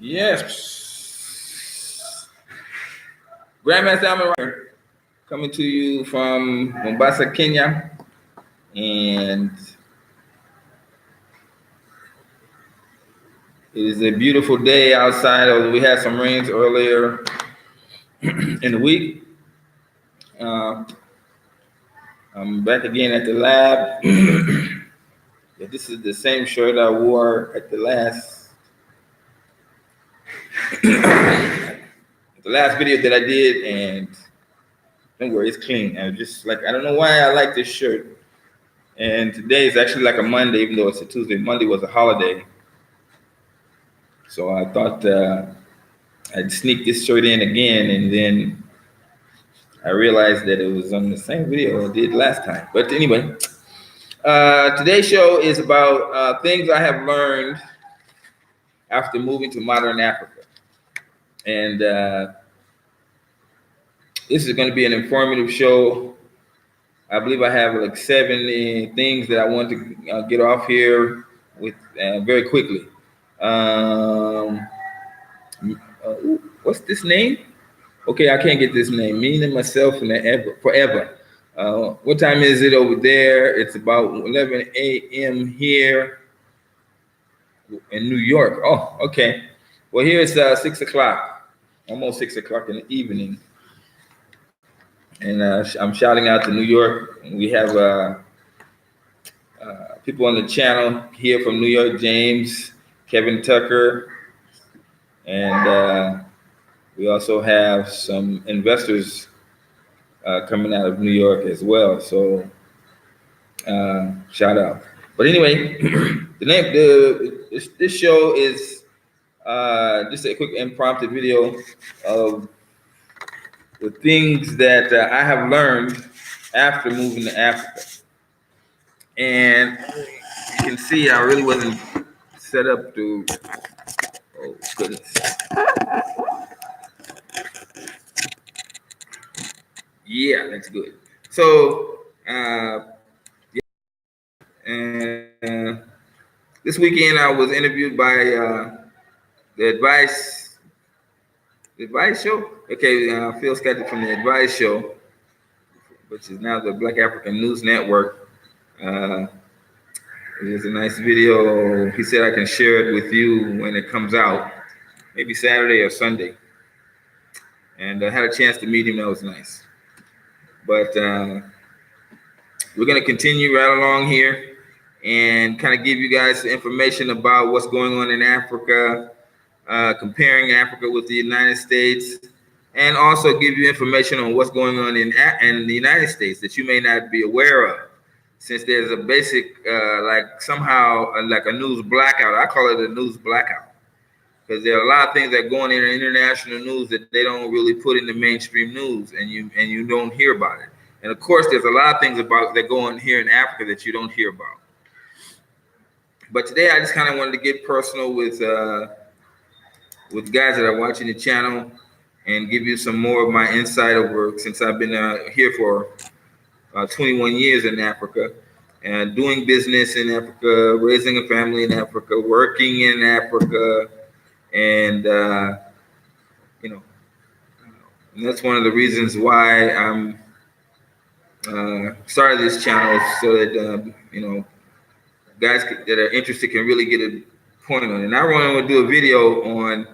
Yes. Grandmaster Amoni here, coming to you from Mombasa, Kenya. And it is a beautiful day outside. We had some rains earlier in the week. I'm back again at the lab. Yeah, this is the same shirt I wore at the last video that I did, and don't worry, it's clean. I don't know why I like this shirt. And today is actually like a Monday, even though it's a Tuesday. Monday was a holiday, so I thought I'd sneak this shirt in again, and then I realized that it was on the same video I did last time. But anyway, today's show is about things I have learned after moving to modern Africa. And this is going to be an informative show. I believe I have like 70 things that I want to get off here with very quickly. What's this name? Okay, I can't get this name. Me and myself and forever. What time is it over there? It's about 11 a.m. here in New York. Oh, okay. Well, here it's 6 o'clock, almost 6 o'clock in the evening. And I'm shouting out to New York. We have people on the channel here from New York, James, Kevin Tucker, and we also have some investors coming out of New York as well. So shout out. But anyway, this show is just a quick impromptu video of the things that I have learned after moving to Africa. And you can see I really wasn't set up to, oh goodness. Yeah, that's good. So, this weekend I was interviewed by the Advice Show. Okay, Phil Scott from the Advice Show, which is now the Black African News Network. It is a nice video. He said I can share it with you when it comes out, maybe Saturday or Sunday. And I had a chance to meet him. That was nice. But we're going to continue right along here and kind of give you guys information about what's going on in Africa, comparing Africa with the United States, and also give you information on what's going on in the United States that you may not be aware of, since there's a basic, like somehow like a news blackout. I call it a news blackout, because there are a lot of things that go on in the international news that they don't really put in the mainstream news, and you don't hear about it. And of course, there's a lot of things about that go on here in Africa that you don't hear about. But today, I just kind of wanted to get personal with guys that are watching the channel and give you some more of my insight over, since I've been here for 21 years in Africa, and doing business in Africa, raising a family in Africa, working in Africa, and and that's one of the reasons why I'm started this channel, so that guys that are interested can really get a point on it. And I want to do a video on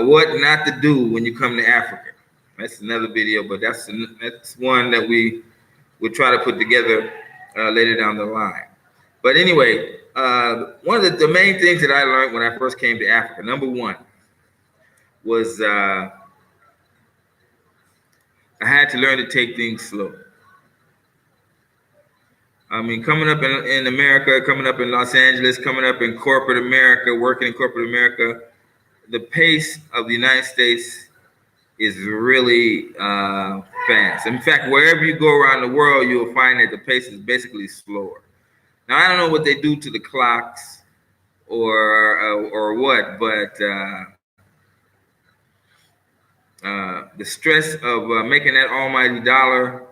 what not to do when you come to Africa. That's another video, but that's one that we would try to put together later down the line. But anyway, one of the main things that I learned when I first came to Africa, number one, was I had to learn to take things slow. I mean, coming up in America, coming up in Los Angeles, coming up in corporate America, working in corporate America, the pace of the United States is really fast. In fact, wherever you go around the world, you'll find that the pace is basically slower. Now, I don't know what they do to the clocks or what, but the stress of making that almighty dollar,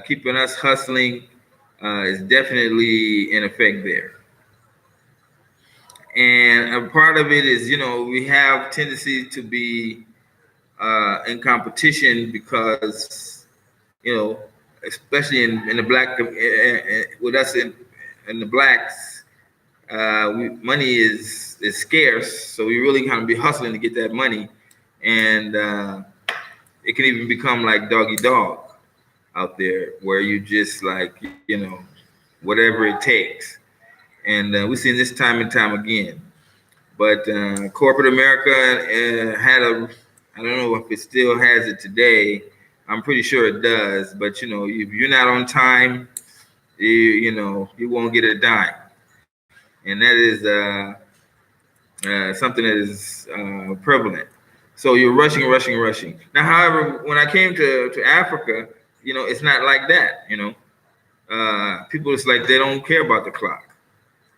keeping us hustling, is definitely in effect there. And a part of it is, we have tendency to be in competition because, especially in the black, with us in the blacks, money is scarce, so we really kind of be hustling to get that money, and it can even become like doggy dog out there, where you just like whatever it takes, and we've seen this time and time again. But corporate America had I don't know if it still has it today. I'm pretty sure it does, but if you're not on time, you won't get a dime, and that is something that is prevalent. So you're rushing, rushing, rushing. Now, however, when I came to Africa, it's not like that. People, it's like they don't care about the clock.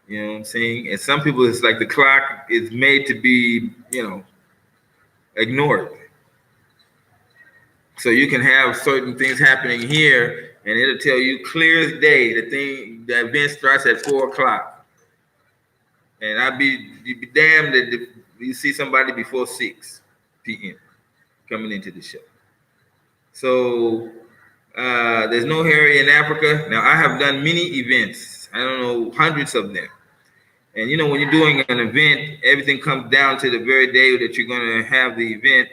You know what I'm saying? And some people, it's like the clock is made to be, ignored. So you can have certain things happening here, and it'll tell you clear as day the event starts at 4 o'clock, and you'd be damned if you see somebody before 6 p.m. coming into the show. So there's no hurry in Africa. Now I have done many events. I don't know, hundreds of them. And when you're doing an event, everything comes down to the very day that you're going to have the event,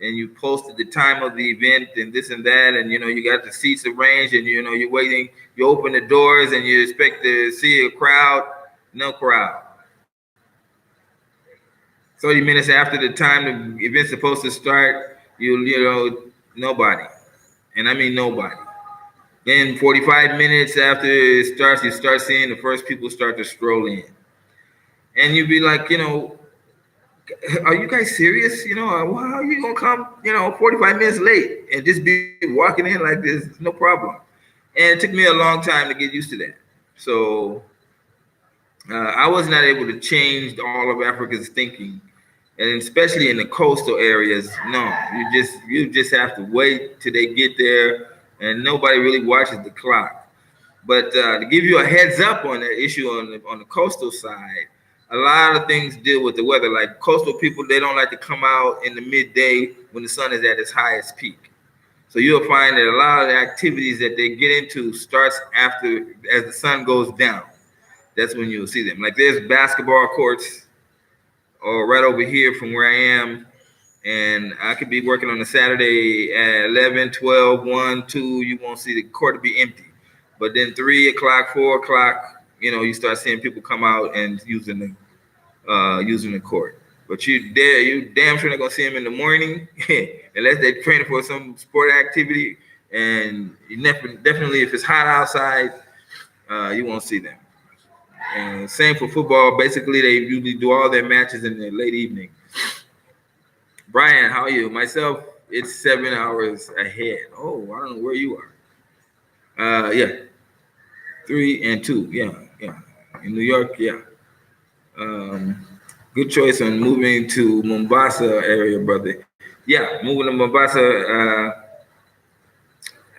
and you posted the time of the event and this and that, and you got the seats arranged, and you're waiting. You open the doors and you expect to see a crowd. No crowd. 30 minutes after the time the event's supposed to start, nobody, and I mean nobody. Then 45 minutes after it starts, you start seeing the first people start to stroll in. And you'd be like, are you guys serious? How are you gonna come, 45 minutes late and just be walking in like this? No problem. And it took me a long time to get used to that. So I was not able to change all of Africa's thinking, and especially in the coastal areas. No, you just have to wait till they get there, and nobody really watches the clock. But to give you a heads up on that issue on the coastal side, a lot of things deal with the weather. Like coastal people, they don't like to come out in the midday when the sun is at its highest peak. So you'll find that a lot of the activities that they get into starts as the sun goes down. That's when you'll see them. Like there's basketball courts or right over here from where I am, and I could be working on a Saturday at 11, 12, 1, 2, you won't see the court be empty. But then 3 o'clock, 4 o'clock, you start seeing people come out and using the court. But you damn sure not gonna see them in the morning unless they're training for some sport activity. And you definitely, if it's hot outside, you won't see them. And same for football. Basically, they usually do all their matches in the late evening. Brian, how are you? Myself, it's 7 hours ahead. Oh, I don't know where you are. Yeah, 3 and 2. Yeah. In New York, yeah. Good choice on moving to Mombasa area, brother. Yeah, moving to Mombasa.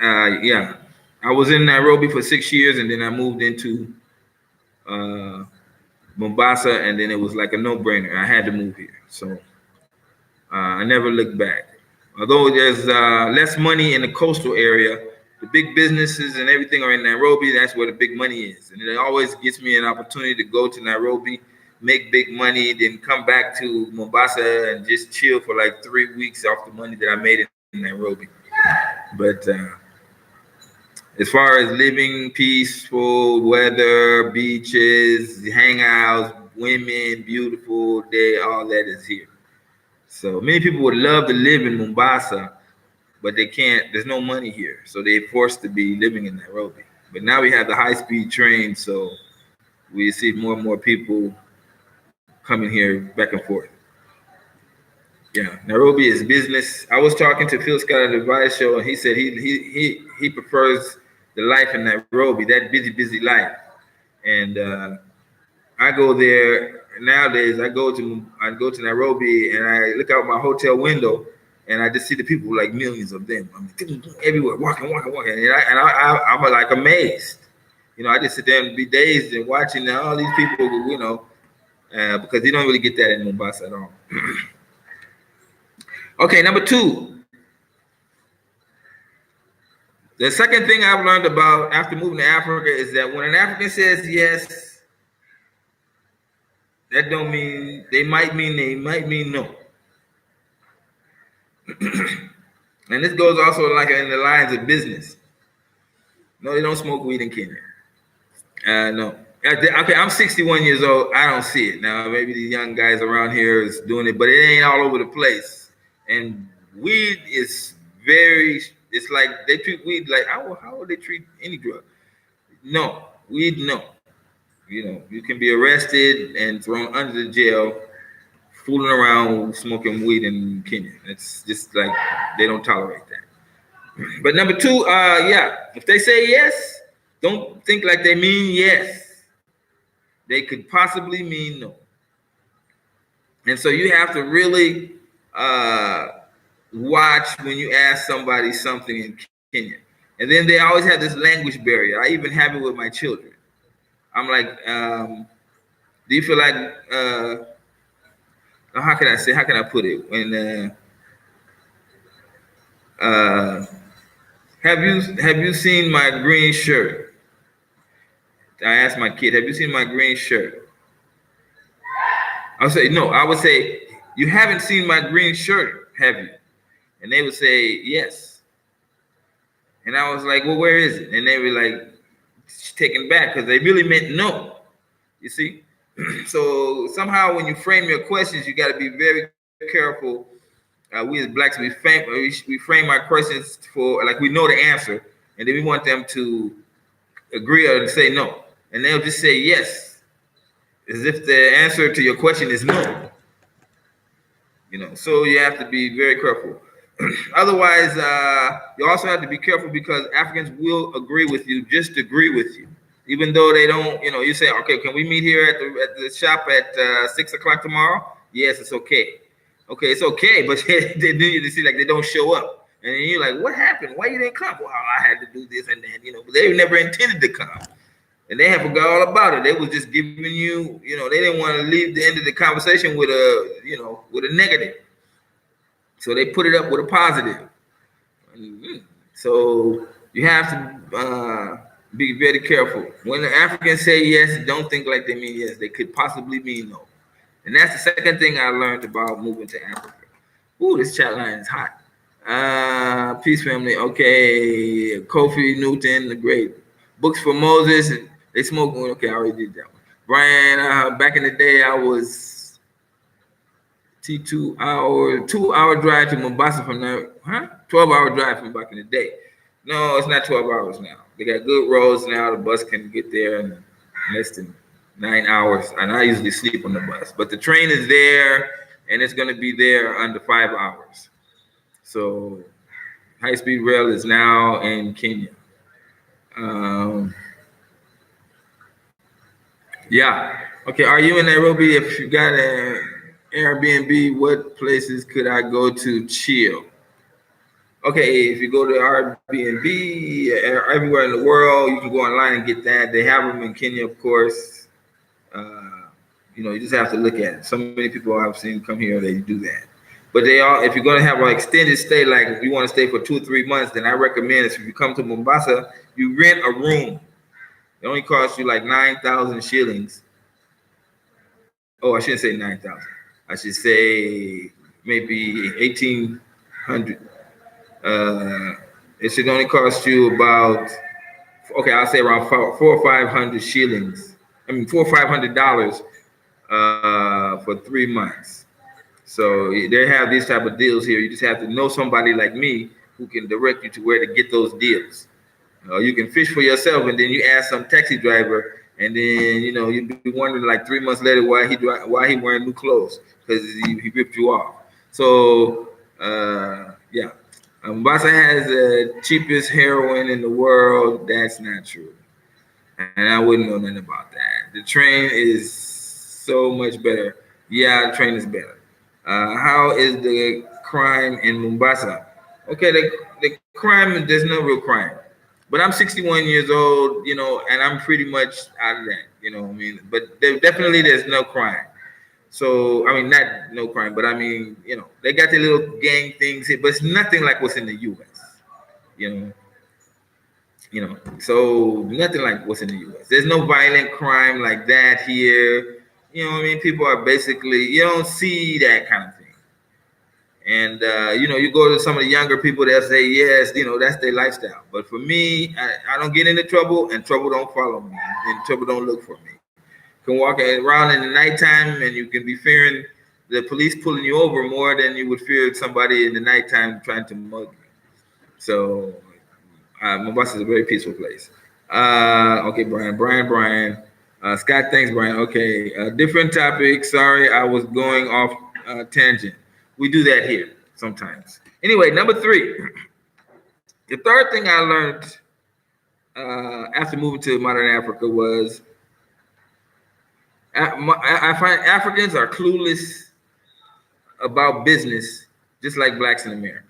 Yeah, I was in Nairobi for 6 years, and then I moved into Mombasa, and then it was like a no-brainer. I had to move here, so I never looked back. Although there's less money in the coastal area, the big businesses and everything are in Nairobi. That's where the big money is, and it always gets me an opportunity to go to Nairobi, make big money, then come back to Mombasa and just chill for like 3 weeks off the money that I made in Nairobi. But as far as living, peaceful weather, beaches, hangouts, women, beautiful day, all that is here. So many people would love to live in Mombasa, but they can't. There's no money here, so they're forced to be living in Nairobi. But now we have the high-speed train, so we see more and more people coming here back and forth. Yeah, Nairobi is business. I was talking to Phil Scott at the Advice Show, and he said he prefers the life in Nairobi, that busy life. And I go there nowadays. I go to Nairobi, and I look out my hotel window, and I just see the people, like millions of them. I mean, everywhere, walking, and I'm like amazed. I just sit there and be dazed and watching all these people, because you don't really get that in Mombasa at all. Okay, number 2. The second thing I've learned about after moving to Africa is that when an African says yes, that don't mean they might mean no. And this goes also like in the lines of business. No, they don't smoke weed in Kenya. No. Okay, I'm 61 years old. I don't see it. Now, maybe the young guys around here is doing it, but it ain't all over the place. And weed is it's like they treat weed like, how would they treat any drug? No, weed, no. You know, you can be arrested and thrown under the jail fooling around smoking weed in Kenya. It's just like they don't tolerate that. But number 2, if they say yes, don't think like they mean yes. They could possibly mean no. And so you have to really watch when you ask somebody something in Kenya. And then they always have this language barrier. I even have it with my children. I'm like, do you feel like, how can I put it? When, have you seen my green shirt? I asked my kid, have you seen my green shirt? I'll say, no. I would say, you haven't seen my green shirt, have you? And they would say, yes. And I was like, well, where is it? And they were like, taken back because they really meant no. You see? So somehow when you frame your questions, you got to be very careful. We as blacks, we frame our questions for, like, we know the answer, and then we want them to agree or say no. And they'll just say yes, as if the answer to your question is no. You know, so you have to be very careful. Otherwise, you also have to be careful because Africans will agree with you, just agree with you. Even though they don't, you say, okay, can we meet here at the shop at 6 o'clock tomorrow? Yes, it's okay. Okay, it's okay, but they do you to see like they don't show up. And then you're like, what happened? Why you didn't come? Well, I had to do this and that, but they never intended to come. And they have forgot all about it. They was just giving you, they didn't want to leave the end of the conversation with a negative. So they put it up with a positive. So you have to be very careful. When the Africans say yes, don't think like they mean yes. They could possibly mean no. And that's the second thing I learned about moving to Africa. Ooh, this chat line is hot. Peace family. Okay. Kofi Newton, the great. Books for Moses. They smoke. Okay, I already did that one. Brian, back in the day, I was 2-hour drive to Mombasa from there. 12-hour drive from back in the day. No, it's not 12 hours now. They got good roads now. The bus can get there in less than 9 hours. And I usually sleep on the bus. But the train is there, and it's going to be there under 5 hours. So high-speed rail is now in Kenya. Yeah. Okay. Are you in Nairobi? If you got an Airbnb, what places could I go to chill? Okay. If you go to Airbnb, everywhere in the world, you can go online and get that. They have them in Kenya, of course. You just have to look at it. So many people I've seen come here, they do that. But if you're going to have an extended stay, like if you want to stay for 2 or 3 months, then I recommend if you come to Mombasa, you rent a room. It only costs you like 9,000 shillings. Oh, I shouldn't say 9,000. I should say maybe 1,800. It should only cost you about, I'll say around 400 or 500 shillings. $400 or $500 for 3 months. So they have these type of deals here. You just have to know somebody like me who can direct you to where to get those deals. You can fish for yourself, and then you ask some taxi driver, and then you'd be wondering like 3 months later why he wearing new clothes because he ripped you off. So Mombasa has the cheapest heroin in the world. That's not true, and I wouldn't know nothing about that. The train is so much better. Yeah, the train is better. How is the crime in Mombasa? Okay, the crime, there's no real crime. But I'm 61 years old, and I'm pretty much out of that, But there's no crime. So I mean, not no crime, but I mean, they got their little gang things here, but it's nothing like what's in the U.S. You know, so nothing like what's in the U.S. There's no violent crime like that here. You know what I mean? People are basically, you don't see that kind of thing. And you go to some of the younger people, they'll say, yes, that's their lifestyle. But for me, I don't get into trouble, and trouble don't follow me, and trouble don't look for me. You can walk around in the nighttime, and you can be fearing the police pulling you over more than you would fear somebody in the nighttime trying to mug you. So Mombasa is a very peaceful place. Okay, Brian. Scott, thanks, Brian. Okay, different topic. Sorry, I was going off tangent. We do that here sometimes. Anyway, number 3. The third thing I learned after moving to modern Africa was I find Africans are clueless about business, just like blacks in America.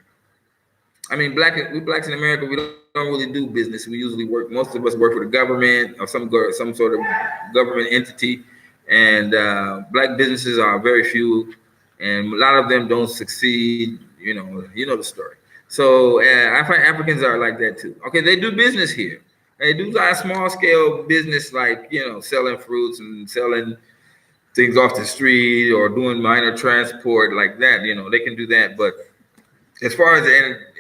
I mean, blacks in America, we don't really do business. We usually work. Most of us work for the government or some sort of government entity, and black businesses are very few, and a lot of them don't succeed. You know the story. So I find Africans are like that too. Okay, they do business here. They do a small scale business, like selling fruits and selling things off the street or doing minor transport like that. They can do that, but as far as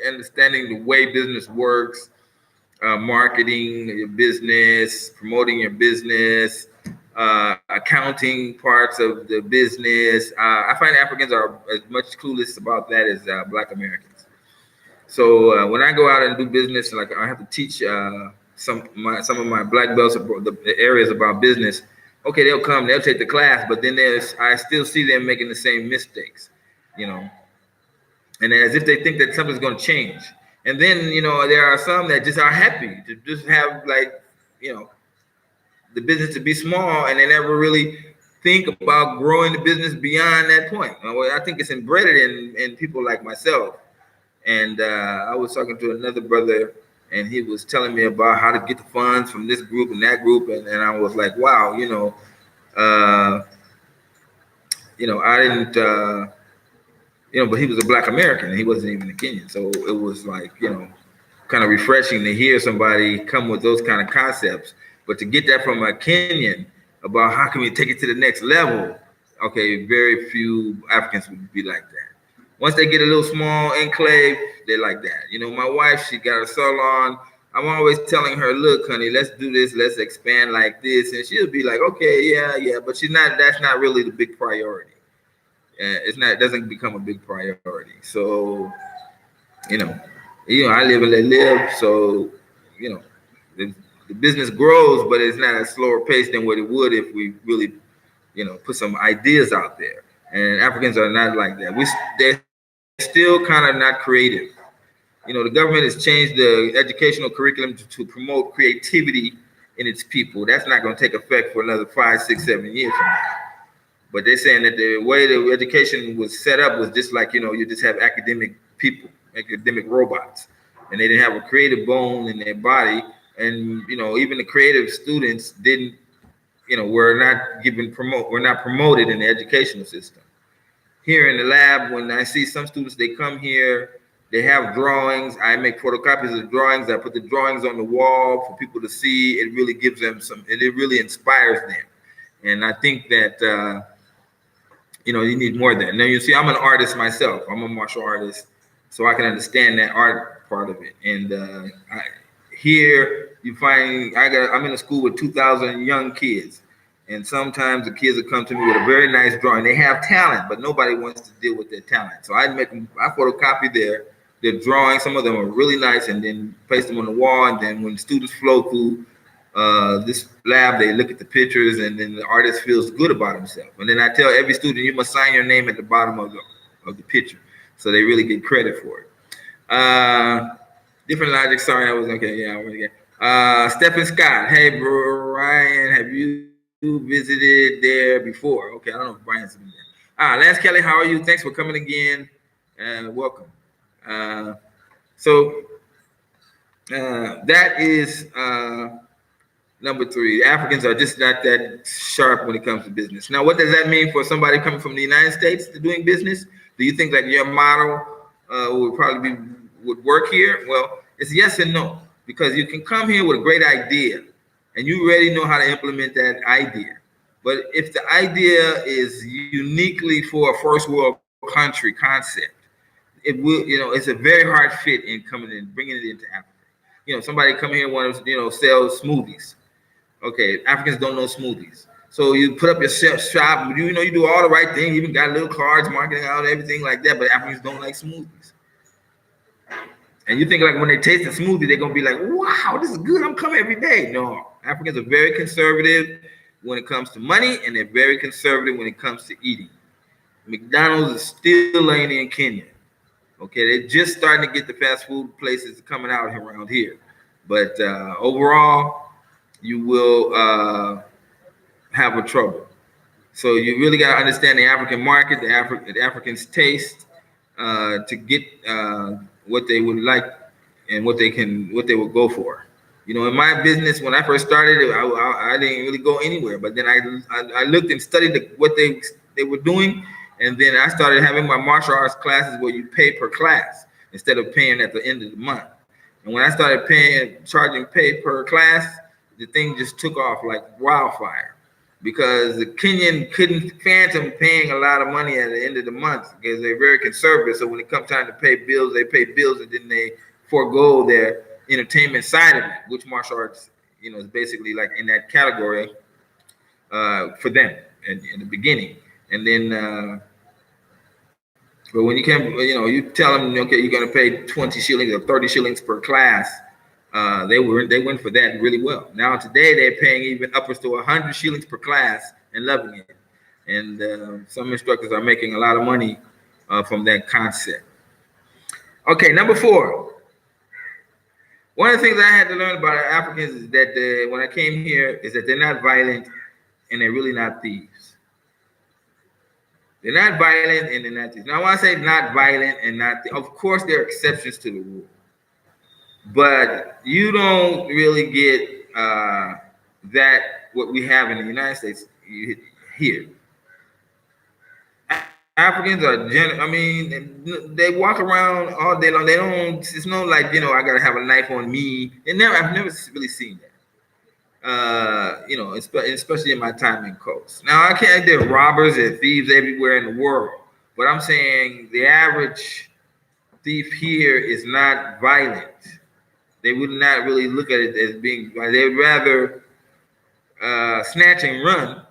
understanding the way business works, marketing your business, promoting your business, accounting parts of the business, I find Africans are as much clueless about that as Black Americans. So when I go out and do business, like I have to teach some of my black belts the areas about business. Okay, they'll take the class, but then I still see them making the same mistakes, and as if they think that something's going to change. And then there are some that just are happy to just have the business to be small, and they never really think about growing the business beyond that point. I think it's embedded in people like myself. And I was talking to another brother, and he was telling me about how to get the funds from this group and that group, and I was like, wow, I didn't. But he was a Black American. He wasn't even a Kenyan. So it was like, kind of refreshing to hear somebody come with those kind of concepts. But to get that from a Kenyan about how can we take it to the next level, okay, very few Africans would be like that. Once they get a little small enclave, they're like that. My wife, she got a salon. I'm always telling her, look, honey, let's do this. Let's expand like this. And she'll be like, okay, yeah. But that's not really the big priority. It doesn't become a big priority. So, I live and let live. So, the business grows, but it's not at a slower pace than what it would if we really, put some ideas out there. And Africans are not like that. They're still kind of not creative. The government has changed the educational curriculum to promote creativity in its people. That's not going to take effect for another 5, 6, 7 years from now. But they're saying that the way the education was set up was just like, you just have academic people, academic robots, and they didn't have a creative bone in their body. And, even the creative students didn't, were not promoted in the educational system. Here in the lab, when I see some students, they come here, they have drawings. I make photocopies of the drawings. I put the drawings on the wall for people to see. It really gives them it really inspires them. And I think that, you need more than that. Now, you see, I'm an artist myself. I'm a martial artist, so I can understand that art part of it. And here you find I'm in a school with 2,000 young kids, and sometimes the kids will come to me with a very nice drawing. They have talent, but nobody wants to deal with their talent. So I photocopy their drawings. Some of them are really nice, and then paste them on the wall. And then when students flow through this lab, they look at the pictures, and then the artist feels good about himself. And then I tell every student, you must sign your name at the bottom of the picture, so they really get credit for it. Different logic. Sorry, I was okay. Yeah, I want to get. Stephen Scott. Hey, Brian, have you visited there before? Okay, I don't know if Brian's been there. Lance Kelly, how are you? Thanks for coming again. Welcome. So that is. Number three, Africans are just not that sharp when it comes to business. Now, what does that mean for somebody coming from the United States to doing business? Do you think that your model would probably would work here? Well, it's yes and no, because you can come here with a great idea and you already know how to implement that idea. But if the idea is uniquely for a first world country concept, it will, it's a very hard fit in coming in, bringing it into Africa. Somebody come here and want to, sell smoothies. Okay, Africans don't know smoothies. So you put up your shop, you do all the right thing, you even got little cards, marketing out, everything like that, but Africans don't like smoothies. And you think like when they taste the smoothie, they're gonna be like, wow, this is good, I'm coming every day. No, Africans are very conservative when it comes to money, and they're very conservative when it comes to eating. McDonald's is still laying in Kenya. Okay, they're just starting to get the fast food places coming out around here. But overall, you will have a trouble. So you really got to understand the African market, the Africans' taste to get what they would like and what they would go for. In my business, when I first started, I didn't really go anywhere. But then I looked and studied what they were doing, and then I started having my martial arts classes where you pay per class instead of paying at the end of the month. And when I started charging pay per class, the thing just took off like wildfire, because the Kenyan couldn't phantom paying a lot of money at the end of the month because they're very conservative. So when it comes time to pay bills, they pay bills and then they forego their entertainment side of it, which martial arts, is basically like in that category for them in the beginning. And then, but when you can, you tell them, okay, you're going to pay 20 shillings or 30 shillings per class. They went for that really well. Now today they're paying even upwards to 100 shillings per class and loving it. And some instructors are making a lot of money from that concept. Okay, number 4. One of the things I had to learn about Africans is that when I came here is that they're not violent and they're really not thieves. They're not violent and they're not thieves. Now, when I say not violent and not, of course, there are exceptions to the rule. But you don't really get that what we have in the United States here. Africans are they walk around all day long. They don't. It's no like I gotta have a knife on me. I've never really seen that. Especially in my time in Coast. Now I can't. There are robbers and thieves everywhere in the world, but I'm saying the average thief here is not violent. They would not really look at it as being. They'd rather snatch and run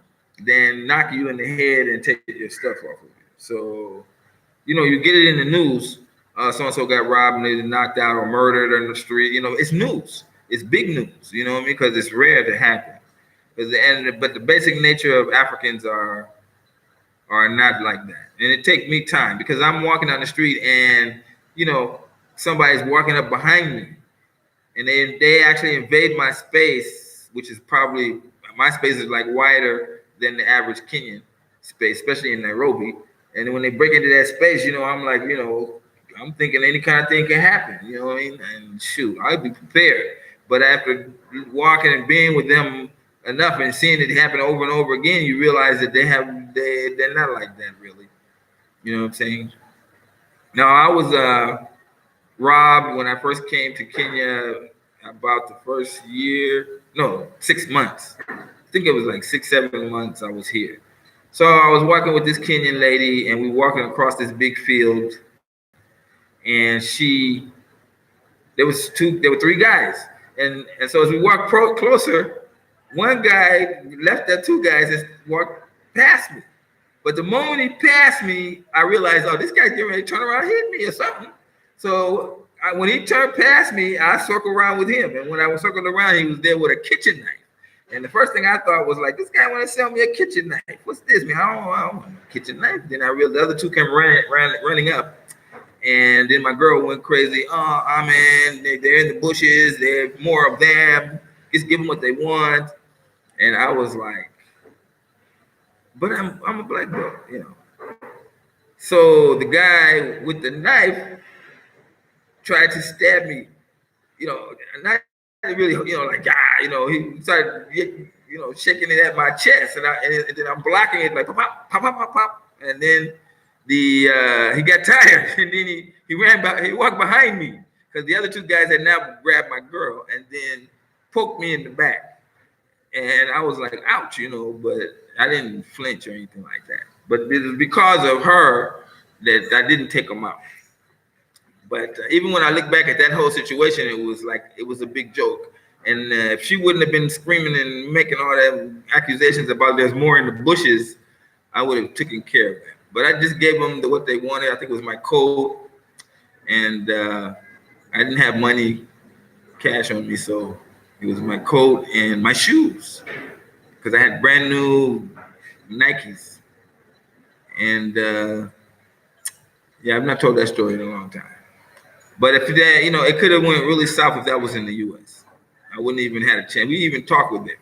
than knock you in the head and take your stuff off of you. So, you get it in the news. So-and-so got robbed and they knocked out or murdered in the street. It's news. It's big news. You know what I mean? Because it's rare to happen. But the basic nature of Africans are not like that. And it takes me time because I'm walking down the street and somebody's walking up behind me. And they actually invade my space, which is probably, my space is like wider than the average Kenyan space, especially in Nairobi. And when they break into that space, I'm like, I'm thinking any kind of thing can happen, you know what I mean? And shoot, I'd be prepared. But after walking and being with them enough and seeing it happen over and over again, you realize that they're not like that really. You know what I'm saying? Now, I was robbed when I first came to Kenya about the first year, 6 months. I think it was like 6-7 months I was here. So I was walking with this Kenyan lady and we were walking across this big field and there were 3 guys. And so as we walked closer, one guy left the 2 guys and walked past me. But the moment he passed me, I realized, this guy's getting ready to turn around and hit me or something. So when he turned past me, I circled around with him. And when I was circling around, he was there with a kitchen knife. And the first thing I thought was like, this guy want to sell me a kitchen knife. What's this, man? I don't want a kitchen knife. Then I realized the other 2 came running up. And then my girl went crazy. Man, they're in the bushes. There's more of them. Just give them what they want. And I was like, but I'm a black girl, So the guy with the knife tried to stab me, not really, like, he started, shaking it at my chest, and then I'm blocking it like pop, pop, pop, pop, pop, and then he got tired, and then he ran back, he walked behind me because the other two guys had now grabbed my girl and then poked me in the back, and I was like, ouch, but I didn't flinch or anything like that. But it was because of her that I didn't take them out. But even when I look back at that whole situation, it was a big joke. And if she wouldn't have been screaming and making all that accusations about there's more in the bushes, I would have taken care of that. But I just gave them what they wanted. I think it was my coat, and I didn't have money, cash on me, so it was my coat and my shoes because I had brand new Nikes. And yeah, I've not told that story in a long time. But if that, it could have went really south if that was in the U.S. I wouldn't even had a chance. We even talked with them.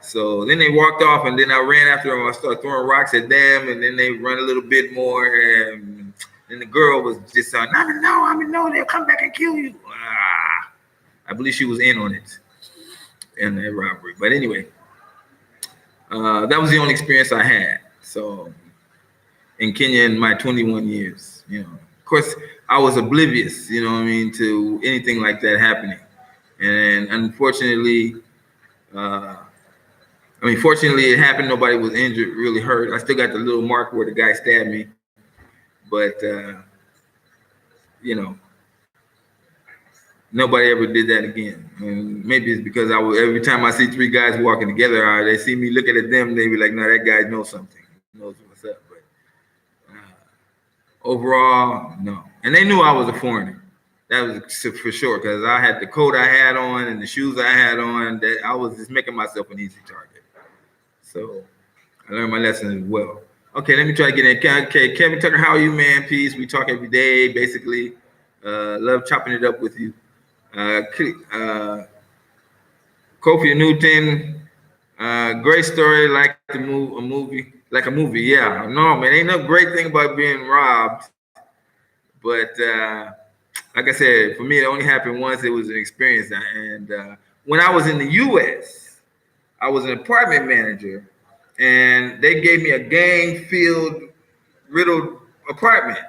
So then they walked off, and then I ran after them. I started throwing rocks at them, and then they run a little bit more. And then the girl was just saying, no, they'll come back and kill you. I believe she was in on it, in that robbery. But anyway, that was the only experience I had. So in Kenya in my 21 years, of course, I was oblivious, to anything like that happening. And unfortunately, fortunately it happened. Nobody was injured, really hurt. I still got the little mark where the guy stabbed me. But, nobody ever did that again. And maybe it's because every time I see three guys walking together, they see me looking at them, they be like, no, that guy knows something. He knows what's up. But overall, no. And they knew I was a foreigner. That was for sure, because I had the coat I had on and the shoes I had on, that I was just making myself an easy target. So I learned my lesson as well. Okay, let me try to get in. Okay, Kevin Tucker, how are you, man? Peace. We talk every day, basically. Love chopping it up with you. Kofi Newton, great story, like a movie. Yeah, no, man, ain't no great thing about being robbed. But like I said, for me, it only happened once. It was an experience. And when I was in the U.S., I was an apartment manager, and they gave me a gang-filled, riddled apartment.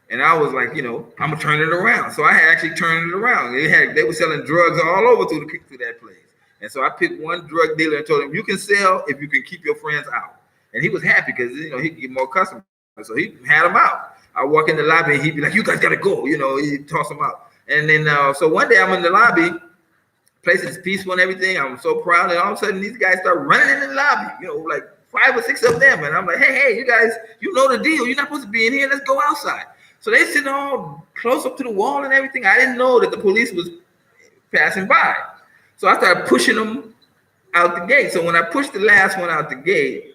And I was like, I'm gonna turn it around. So I had actually turned it around. They were selling drugs all over through that place. And so I picked one drug dealer and told him, you can sell if you can keep your friends out. And he was happy because he could get more customers. So he had them out. I walk in the lobby and he'd be like, you guys gotta go. He'd toss them out. And then so one day I'm in the lobby, place is peaceful and everything. I'm so proud. And all of a sudden these guys start running in the lobby, like 5 or 6 of them. And I'm like, hey, you guys, you know the deal. You're not supposed to be in here. Let's go outside. So they sitting all close up to the wall and everything. I didn't know that the police was passing by. So I started pushing them out the gate. So when I pushed the last one out the gate,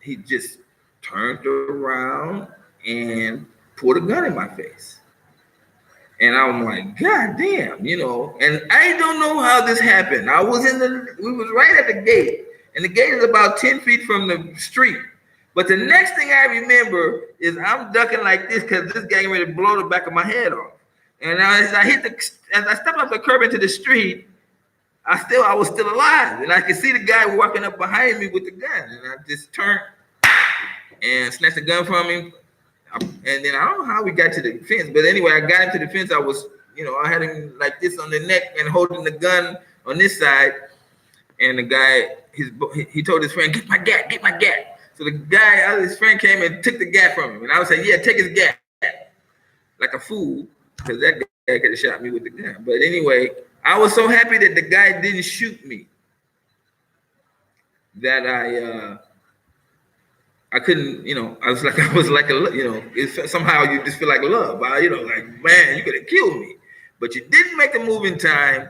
he just turned around and pulled a gun in my face. And I'm like, God damn, and I don't know how this happened. We was right at the gate, and the gate is about 10 feet from the street. But the next thing I remember is I'm ducking like this because this guy ready to blow the back of my head off. And as I stepped off the curb into the street, I was still alive, and I could see the guy walking up behind me with the gun, and I just turned and snatched the gun from him. And then I don't know how we got to the fence, but anyway, I got him to the fence. I was, I had him like this on the neck and holding the gun on this side. And the guy, he told his friend, get my gat. So the guy, his friend came and took the gat from him. And I was like, yeah, take his gat. Like a fool, because that guy could have shot me with the gun. But anyway, I was so happy that the guy didn't shoot me that I couldn't, I was like somehow you just feel like love. Like, man, you could have killed me, but you didn't make the move in time,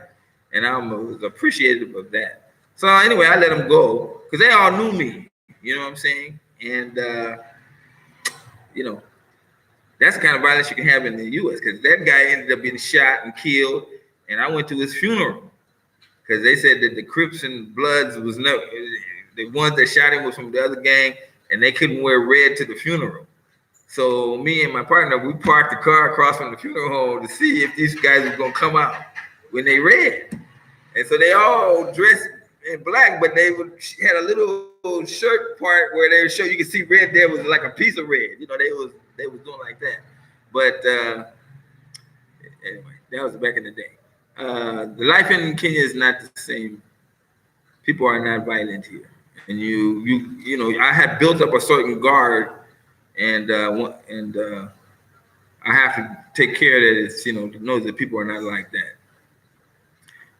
and I was appreciative of that. So anyway, I let them go because they all knew me, you know what I'm saying? And, that's the kind of violence you can have in the U.S. because that guy ended up being shot and killed, and I went to his funeral because they said that the Crips and Bloods was the ones that shot him was from the other gang, and they couldn't wear red to the funeral. So me and my partner, we parked the car across from the funeral home to see if these guys were gonna come out. when they read. And so they all dressed in black, but they had a little shirt part where they would show you could see red there was like a piece of red. You know, they was doing like that. But anyway, that was back in the day. The life in Kenya is not the same. People are not violent here, and you know, I had built up a certain guard, and I have to take care that it's, you know that people are not like that.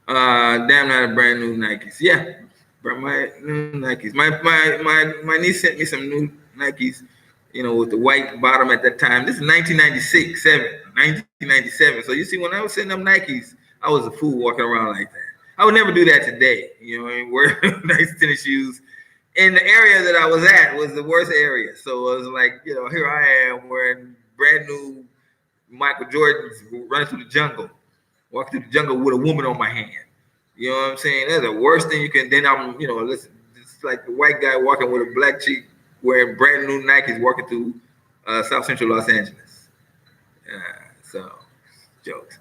Damn, not a brand new Nikes. Yeah, but my new Nikes. My niece sent me some new Nikes, you know, with the white bottom at that time. This is 1997. So you see, when I was setting up Nikes, I was a fool walking around like that. I would never do that today. You know, and wear nice tennis shoes. And the area that I was at was the worst area. So it was like, you know, here I am wearing brand new Michael Jordans, running through the jungle, walking through the jungle with a woman on my hand. You know what I'm saying? That's the worst thing you can. Then I'm, you know, listen, it's like the white guy walking with a black chick wearing brand new Nikes walking through South Central Los Angeles. So, jokes.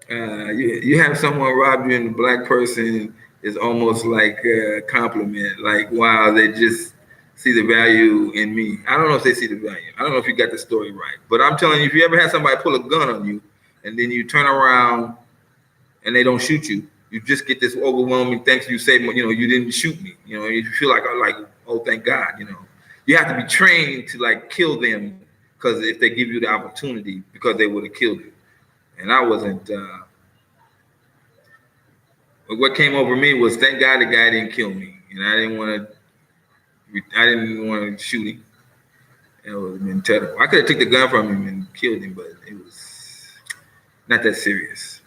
You have someone rob you and the black person is almost like a compliment. Like, wow, they just see the value in me. I don't know if they see the value. I don't know if you got the story right. But I'm telling you, if you ever had somebody pull a gun on you and then you turn around and they don't shoot you, you just get this overwhelming thanks. You say, you know, you didn't shoot me. You know, you feel like, oh, thank God. You know, you have to be trained to like kill them, because if they give you the opportunity, because they would have killed you. And I wasn't. What came over me was, thank God the guy didn't kill me, and I didn't want to shoot him. It would have been terrible. I could have took the gun from him and killed him, but it was not that serious.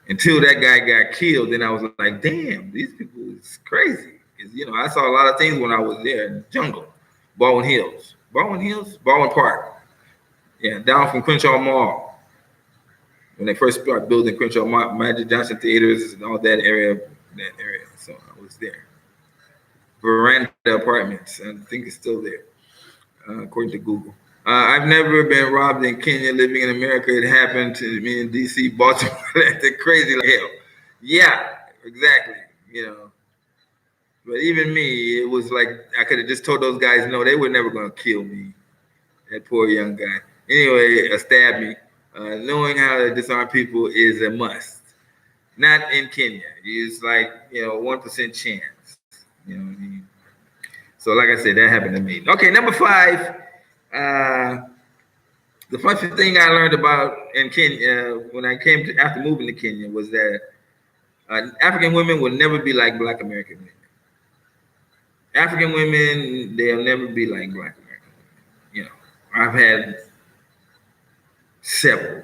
Until that guy got killed, then I was like, damn, these people is crazy. Because, you know, I saw a lot of things when I was there in the jungle. Baldwin Park. Yeah, down from Crenshaw Mall. When they first started building Crenshaw Mall, Magic Johnson Theaters and all that area. So I was there. Veranda Apartments, I think it's still there, according to Google. I've never been robbed in Kenya. Living in America, it happened to me in DC, Baltimore. That's crazy like hell. Yeah, exactly. You know, but even me, it was like I could have just told those guys no, they were never gonna kill me. That poor young guy. Anyway, stabbed me. Knowing how to disarm people is a must. Not in Kenya. It's like, you know, 1% chance. You know what I mean? So like I said, that happened to me. Okay, number 5. The first thing I learned about in Kenya when I came to after moving to Kenya was that African women will never be like Black American women. African women, they'll never be like Black American women. You know, I've had several,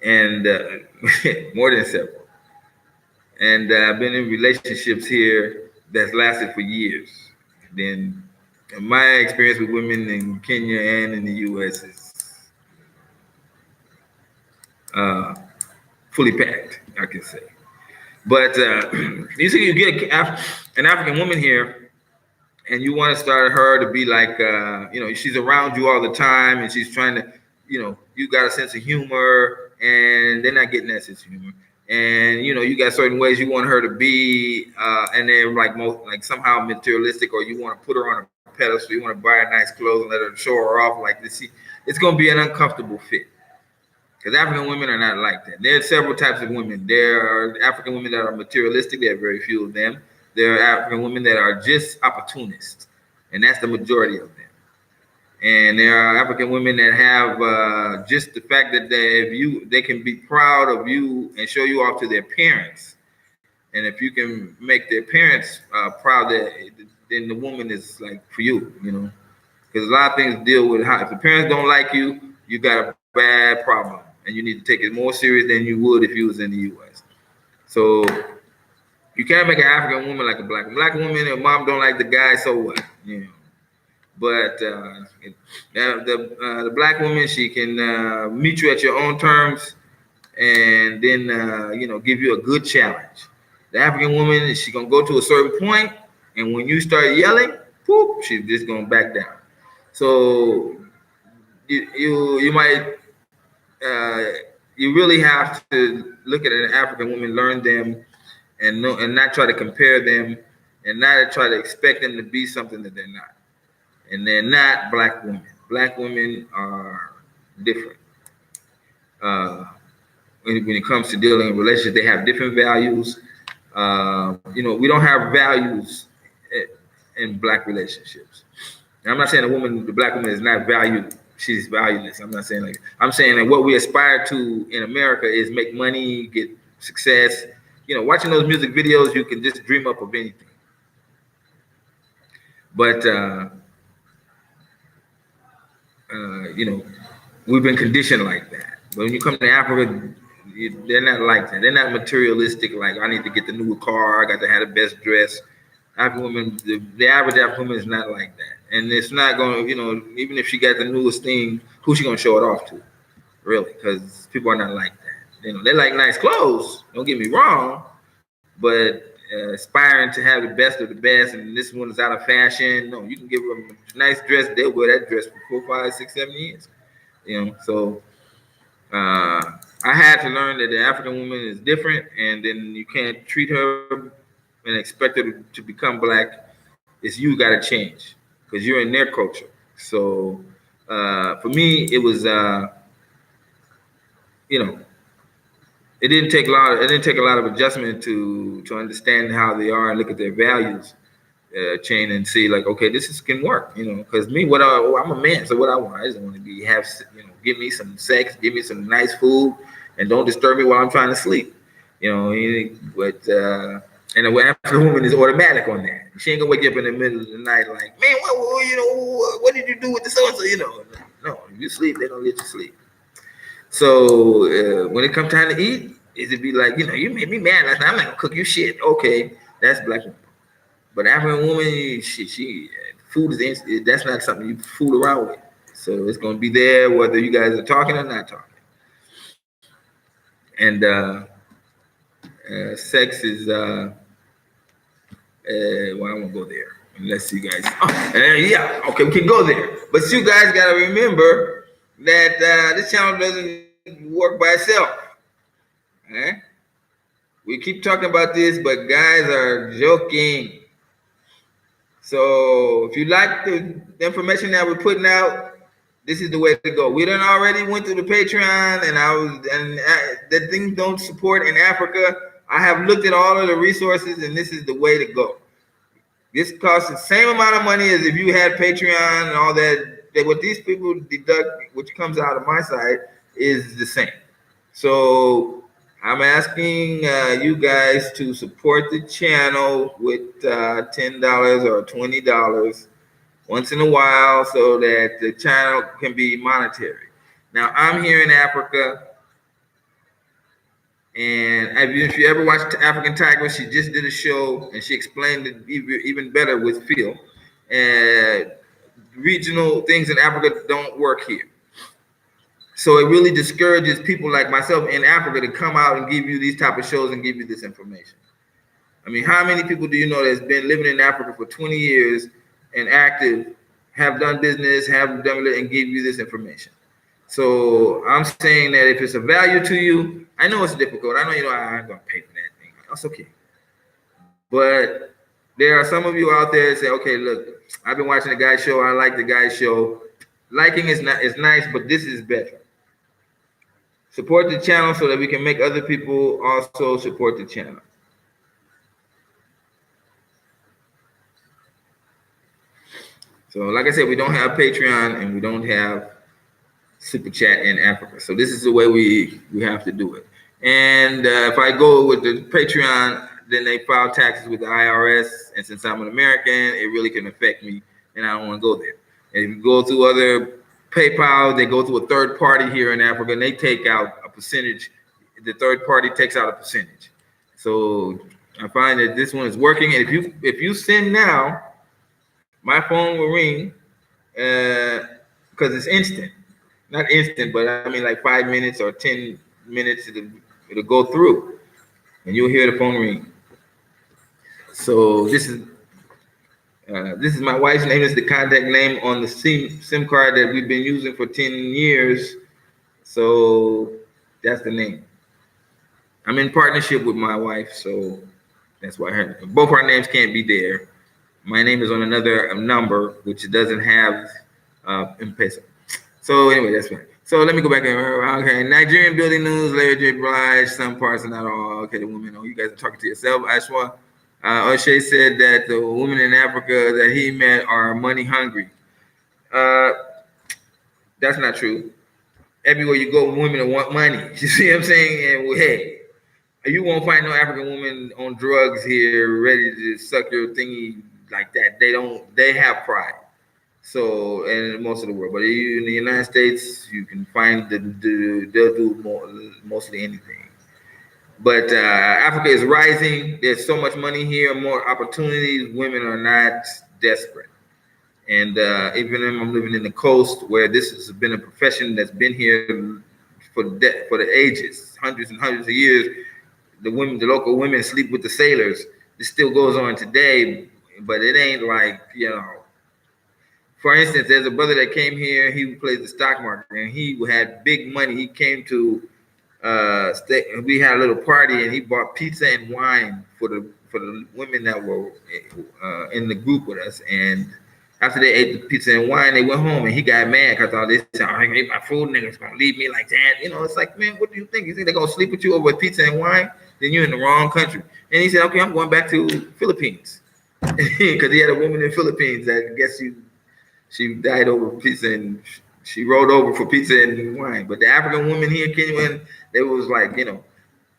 and more than several, and I've been in relationships here that's lasted for years. Then my experience with women in Kenya and in the U.S. is fully packed, I can say. But you see, you get an African woman here, and you want to start her to be like, you know, she's around you all the time, and she's trying to, you know, you got a sense of humor, and they're not getting that sense of humor. And, you know, you got certain ways you want her to be, and they're like somehow materialistic, or you want to put her on a pedestal, you want to buy her nice clothes and let her show her off like this. It's going to be an uncomfortable fit. Because African women are not like that. There are several types of women. There are African women that are materialistic. There are very few of them. There are African women that are just opportunists, and that's the majority of them. And there are African women that have just the fact that they can be proud of you and show you off to their parents. And if you can make their parents proud, then the woman is like for you, you know. Because a lot of things deal with how if the parents don't like you, you got a bad problem, and you need to take it more serious than you would if you was in the U.S. So you can't make an African woman like a black woman. Her mom don't like the guy, so what? You know. But the black woman, she can meet you at your own terms, and then you know, give you a good challenge. The African woman, she gonna go to a certain point, and when you start yelling, whoop, she's just gonna back down. So you might you really have to look at an African woman, learn them, and know, and not try to compare them, and not try to expect them to be something that they're not. And they're not black women. Black women are different. Uh, when it comes to dealing in relationships, they have different values. We don't have values in black relationships. And I'm not saying the black woman is not valued. She's valueless. I'm not saying like I'm saying that what we aspire to in America is make money, get success. Watching those music videos, you can just dream up of anything. But we've been conditioned like that. But when you come to Africa, they're not like that. They're not materialistic. Like I need to get the new car. I got to have the best dress. African women, the average African woman is not like that, and it's not going to, even if she got the newest thing, who's she going to show it off to, really? Because people are not like that. They like nice clothes. Don't get me wrong, but aspiring to have the best of the best, and this one is out of fashion. No, you can give them a nice dress. They'll wear that dress for 4, 5, 6, 7 years. So I had to learn that the African woman is different, and then you can't treat her and expect her to become black. It's you got to change because you're in their culture. So for me, it was it didn't take a lot of adjustment to understand how they are and look at their values chain and see like, okay, this can work. Because me, I'm a man, so what I want, I just want to give me some sex, give me some nice food, and don't disturb me while I'm trying to sleep. But and the African woman is automatic on that. She ain't gonna wake you up in the middle of the night like, man, what did you do with the so-and-so? No, if you sleep, they don't let you sleep. So when it comes time to eat, it be like, you made me mad last night. I'm not gonna cook you shit. Okay, that's black woman. But African woman, she food is that's not something you fool around with. So it's gonna be there whether you guys are talking or not talking. And sex is well, I won't go there unless you guys. Yeah, okay, we can go there. But you guys gotta remember that this channel doesn't work by itself. Okay? We keep talking about this, but guys are joking. So if you like the information that we're putting out, this is the way to go. We done already went through the Patreon, and the things don't support in Africa. I have looked at all of the resources, and this is the way to go. This costs the same amount of money as if you had Patreon and all that. What these people deduct, which comes out of my side, is the same. So I'm asking you guys to support the channel with $10 or $20 once in a while so that the channel can be monetary. Now, I'm here in Africa, and if you ever watched African Tiger, she just did a show, and she explained it even better with Phil. Regional things in Africa don't work here. So it really discourages people like myself in Africa to come out and give you these type of shows and give you this information. I mean, how many people do you know that's been living in Africa for 20 years and active, have done business, have done it, and give you this information? So I'm saying that if it's a value to you, I know it's difficult. I know I'm going to pay for that thing. That's okay. But there are some of you out there that say, okay, look, I've been watching the guy's show. I like the guy's show. Liking is nice, but this is better. Support the channel so that we can make other people also support the channel. So like I said, we don't have Patreon and we don't have Super Chat in Africa. So this is the way we have to do it. And if I go with the Patreon, then they file taxes with the IRS. And since I'm an American, it really can affect me, and I don't want to go there. And if you go through other PayPal, they go through a third party here in Africa, and they take out a percentage. The third party takes out a percentage. So I find that this one is working. And if you send now, my phone will ring because it's instant. Not instant, but I mean like 5 minutes or 10 minutes, it'll go through, and you'll hear the phone ring. So this is my wife's name. Is the contact name on the SIM card that we've been using for 10 years. So That's the name. I'm in partnership with my wife, so that's why both our names can't be there. My name is on another number, which doesn't have Mpesa. So anyway, that's fine. So let me go back and okay. Nigerian building news, Larry J. Blige, some parts are not all. Okay, the women. Oh, you guys are talking to yourself. Ashwa. O'Shea said that the women in Africa that he met are money hungry. That's not true. Everywhere you go, women want money. You see what I'm saying? And well, hey, you won't find no African woman on drugs here ready to suck your thingy like that. They don't. They have pride. So, and most of the world, but in the United States, you can find they'll do mostly anything. But Africa is rising. There's so much money here, more opportunities. Women are not desperate. And even if I'm living in the coast, where this has been a profession that's been here for the ages, hundreds and hundreds of years, the local women sleep with the sailors. This still goes on today, but it ain't like, for instance, there's a brother that came here. He plays the stock market, and he had big money. He came to we had a little party, and he bought pizza and wine for the women that were in the group with us. And after they ate the pizza and wine, they went home, and he got mad because all this, I ate my food, niggas gonna leave me like that. It's like, man, what do you think? You think they're gonna sleep with you over pizza and wine? Then you're in the wrong country. And he said, okay, I'm going back to Philippines because he had a woman in Philippines that I guess she died over pizza, and she rolled over for pizza and wine. But the African women here, Kenya, they was like,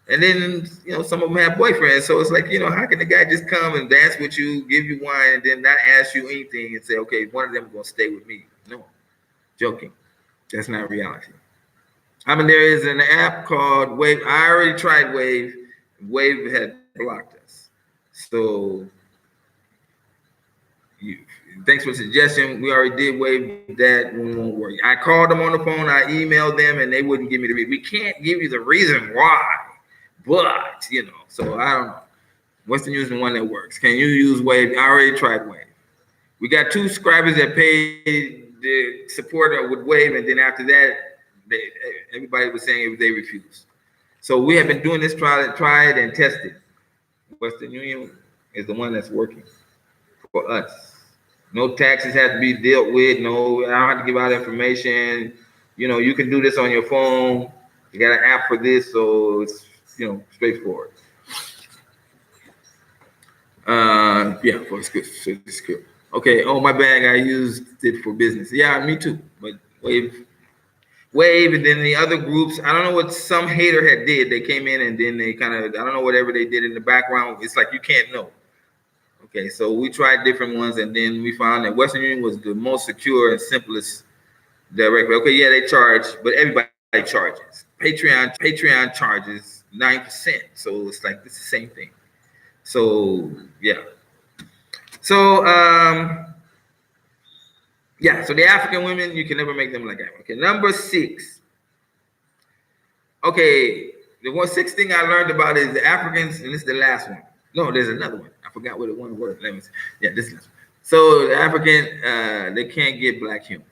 and then, some of them have boyfriends. So it's like, how can the guy just come and dance with you, give you wine, and then not ask you anything and say, okay, one of them is going to stay with me? No, joking. That's not reality. There is an app called Wave. I already tried Wave. Wave had blocked us. So thanks for the suggestion. We already did Wave that. Won't work. I called them on the phone. I emailed them, and they wouldn't give me the reason. We can't give you the reason why. But, so I don't know. Western Union's the one that works. Can you use Wave? I already tried Wave. We got 2 subscribers that paid the support with Wave, and then after that, everybody was saying they refused. So we have been doing this tried and tested. Western Union is the one that's working for us. No taxes have to be dealt with. No, I don't have to give out information. You can do this on your phone. You got an app for this, so it's straightforward. It's good. It's good. Okay. Oh, my bad. I used it for business. Yeah, me too. But Wave, and then the other groups. I don't know what some hater had did. They came in and then they kind of, I don't know, whatever they did in the background. It's like you can't know. Okay, so we tried different ones, and then we found that Western Union was the most secure and simplest direct. Okay, yeah, they charge, but everybody charges. Patreon charges 9%, so it's like it's the same thing. So yeah. So so the African women, you can never make them like that. Okay, number 6. Okay, the 6 thing I learned about is the Africans, and this is the last one. No, there's another one. I forgot what the one was. Let me see. Yeah, this is. So the African, they can't get black humor.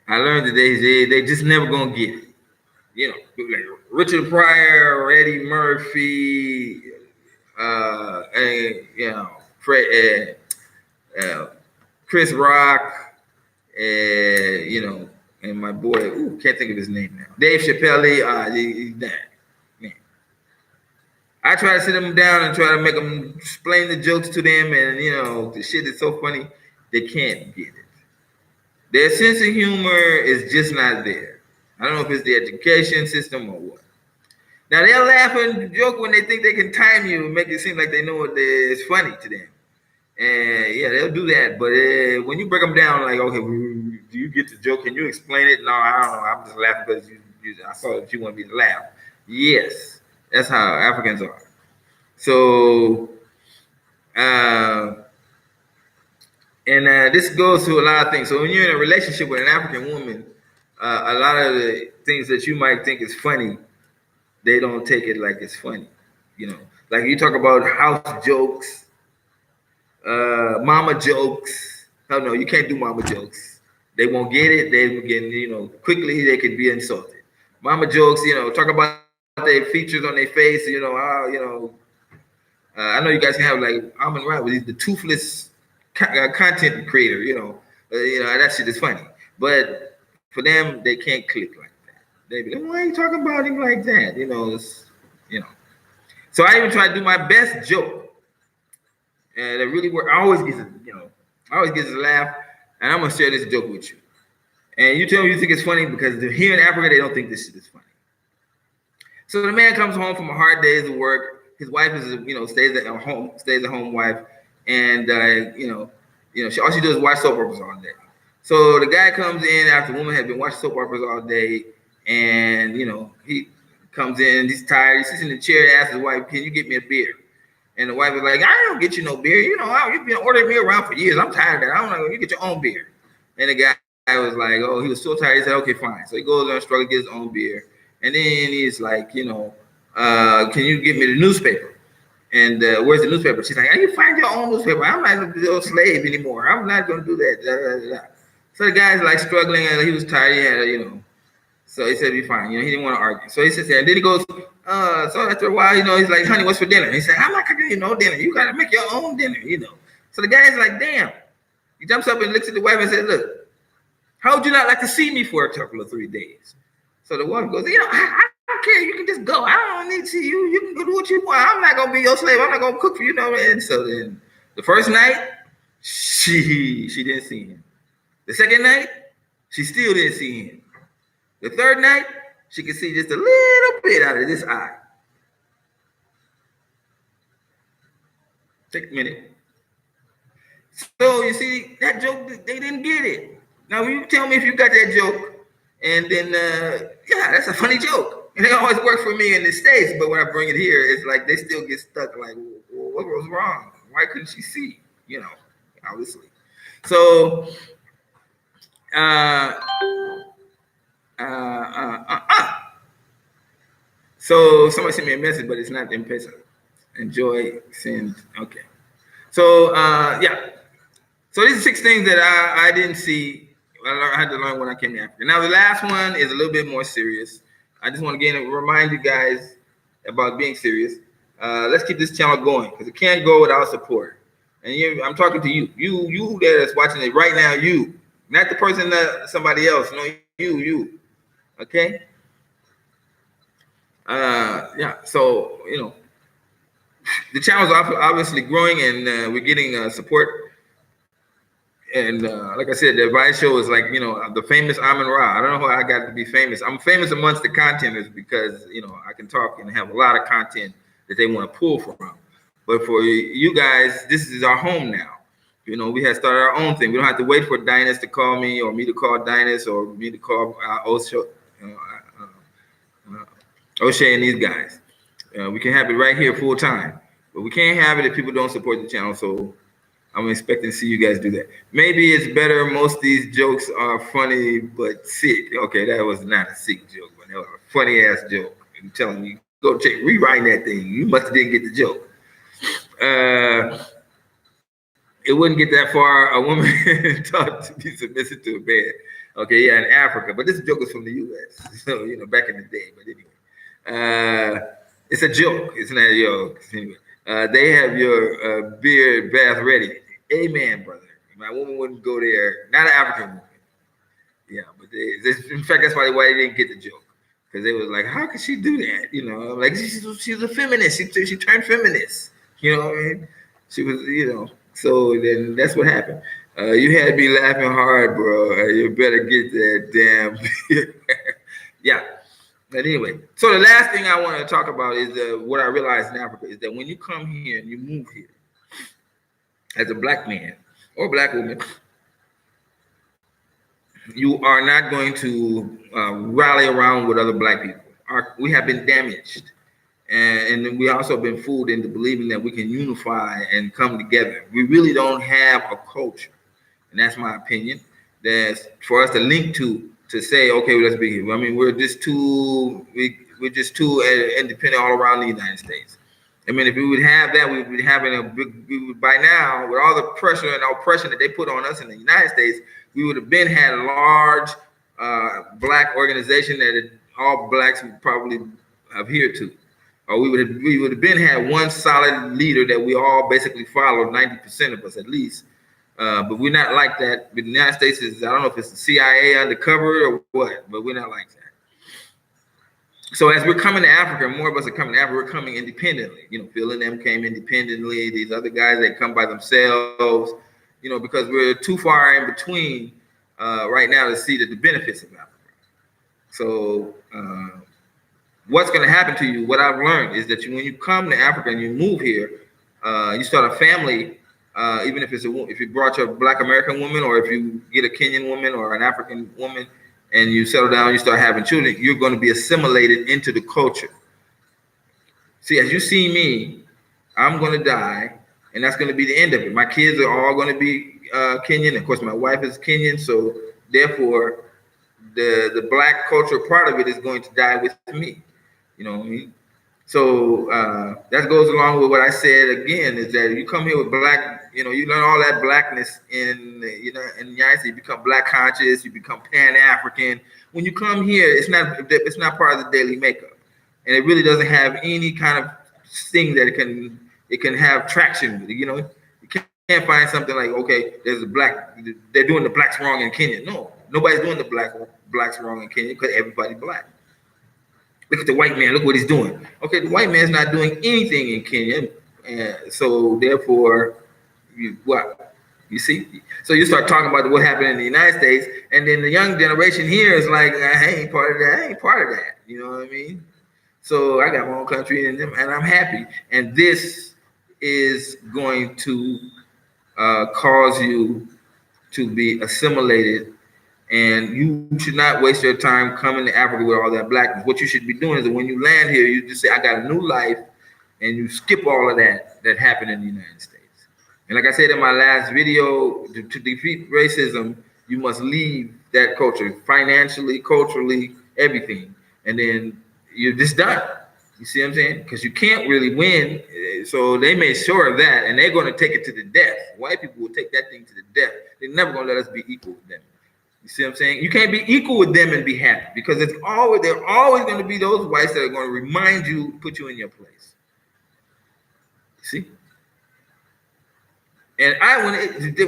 I learned that they just never gonna get it. Like Richard Pryor, Eddie Murphy, Fred, Chris Rock, and my boy, can't think of his name now. Dave Chappelle, he's dead. I try to sit them down and try to make them explain the jokes to them, and the shit is so funny, they can't get it. Their sense of humor is just not there. I don't know if it's the education system or what. Now they'll laugh and joke when they think they can time you and make it seem like they know what is funny to them. And yeah, they'll do that. But when you break them down, like, okay, do you get the joke? Can you explain it? No, I don't know. I'm just laughing because I saw that you want me to laugh. Yes. That's how Africans are. So, this goes to a lot of things. So when you're in a relationship with an African woman, a lot of the things that you might think is funny, they don't take it like it's funny. Like you talk about house jokes, mama jokes. Oh no, you can't do mama jokes. they won't get it. They will get, quickly they could be insulted. Mama jokes, talk about their features on their face, I know you guys can have like Amon Ra, but he's the toothless content creator, that shit is funny. But for them, they can't click like that. They be like, why are you talking about him like that? So I even try to do my best joke, and it really works. I always gets a laugh, and I'm gonna share this joke with you. And you tell me you think it's funny because here in Africa they don't think this shit is funny. So the man comes home from a hard day's of work. His wife is, stays at home wife, and all she does is watch soap operas all day. So the guy comes in after the woman had been watching soap operas all day, and he comes in, he's tired, he sits in the chair, asks his wife, "Can you get me a beer?" And the wife is like, "I don't get you no beer. You've been ordering me around for years. I'm tired of that. I don't know. You get your own beer." And the guy was like, "Oh," he was so tired. He said, "Okay, fine." So he goes on struggle, gets his own beer, and then he's like, "Can you give me the newspaper?" And where's the newspaper? She's like, "You find your own newspaper. I'm not a slave anymore. I'm not going to do that." Da, da, da. So the guy's like struggling, and he was tired. He had, so he said, "Be fine." He didn't want to argue. So he sits there, and then he goes, so after a while, he's like, "Honey, what's for dinner?" He said, "I'm not cooking you no dinner. You got to make your own dinner, So the guy's like, "Damn." He jumps up and looks at the wife and says, "Look, how would you not like to see me for a couple of 3 days?" So the wife goes, I don't care. You can just go. I don't need to see you. You can go do what you want. I'm not going to be your slave. I'm not going to cook for you. And so then the first night, she didn't see him. The second night, she still didn't see him. The third night, she could see just a little bit out of this eye. Take a minute. So you see, that joke, they didn't get it. Now, you tell me if you got that joke, and then, that's a funny joke. And it always works for me in the States, but when I bring it here, it's like they still get stuck like, well, what was wrong? Why couldn't she see? Obviously. So, so somebody sent me a message, but it's not Mpesa. Enjoy, send, okay. So, So these are 6 things that I didn't see. I had to learn when I came to Africa. Now, the last one is a little bit more serious. I just want to remind you guys about being serious. Let's keep this channel going because it can't go without support. And I'm talking to you. You that's watching it right now, you. Not the person that somebody else. No, you. Okay? So, the channel's obviously growing and we're getting support. And like I said, the Advice Show is like, the famous Amon Ra. I don't know how I got to be famous. I'm famous amongst the contenters because, I can talk and have a lot of content that they want to pull from. But for you guys, this is our home now. We have started our own thing. We don't have to wait for Dynas to call me or me to call Dynas or me to call O'Shea and these guys. We can have it right here full time. But we can't have it if people don't support the channel. So I'm expecting to see you guys do that. Maybe it's better. Most of these jokes are funny but sick. Okay, that was not a sick joke, but that was a funny ass joke. I'm telling you, go check rewriting that thing. You must have didn't get the joke. It wouldn't get that far. A woman taught to be submissive to a man. Okay, yeah, in Africa, but this joke is from the U.S. So back in the day. But anyway, it's a joke. It's not a joke. Anyway. They have your beard bath ready. Amen, brother. My woman wouldn't go there. Not an African woman. Yeah, but in fact, that's why they didn't get the joke. Because they was like, how could she do that? Like she's a feminist. She turned feminist. You know what I mean? She was, so then that's what happened. You had me laughing hard, bro. You better get that damn beard. Yeah. But anyway, so the last thing I want to talk about is what I realized in Africa is that when you come here and you move here as a black man or black woman, you are not going to rally around with other black people. We have been damaged. And we also been fooled into believing that we can unify and come together. We really don't have a culture. And that's my opinion. That's for us to link to say, okay, well, let's be here. I mean, we're just too independent all around the United States. I mean, if we would have that, we would be having we would, by now, with all the pressure and oppression that they put on us in the United States, we would have been had a large black organization that all blacks would probably adhere to. Or we would have been had one solid leader that we all basically followed, 90% of us at least. But we're not like that. The United States is, I don't know if it's the CIA undercover or what, but we're not like that. So as we're coming to Africa, more of us are coming to Africa, we're coming independently. Phil and them came independently. These other guys, they come by themselves, because we're too far in between right now to see the benefits of Africa. So what's going to happen to you, what I've learned is that when you come to Africa and you move here, you start a family, even if if you brought your Black American woman, or if you get a Kenyan woman or an African woman, and you settle down, you start having children, you're going to be assimilated into the culture. See, as you see me, I'm going to die, and that's going to be the end of it. My kids are all going to be Kenyan. Of course, my wife is Kenyan, so therefore, the Black culture part of it is going to die with me. You know what I mean? So that goes along with what I said again, is that you come here with Black, you learn all that Blackness in the United States, you become Black conscious, you become Pan-African. When you come here, it's not part of the daily makeup. And it really doesn't have any kind of thing that it can have traction with it. You can't find something like, okay, there's a Black, they're doing the Blacks wrong in Kenya. No, nobody's doing the Blacks wrong in Kenya, because everybody's Black. Look at the white man. Look what he's doing. Okay, the white man's not doing anything in Kenya, and so therefore, what? You see? So you start talking about what happened in the United States, and then the young generation here is like, I ain't part of that. I ain't part of that. You know what I mean? So I got my own country, and I'm happy. And this is going to cause you to be assimilated. And you should not waste your time coming to Africa with all that Blackness. What you should be doing is that when you land here, you just say, I got a new life, and you skip all of that happened in the United States. And like I said in my last video, to defeat racism, you must leave that culture, financially, culturally, everything. And then you're just done. You see what I'm saying? Because you can't really win. So they made sure of that, and they're going to take it to the death. White people will take that thing to the death. They're never going to let us be equal with them. You see what I'm saying? You can't be equal with them and be happy, because there are always going to be those whites that are going to remind you, put you in your place. See? And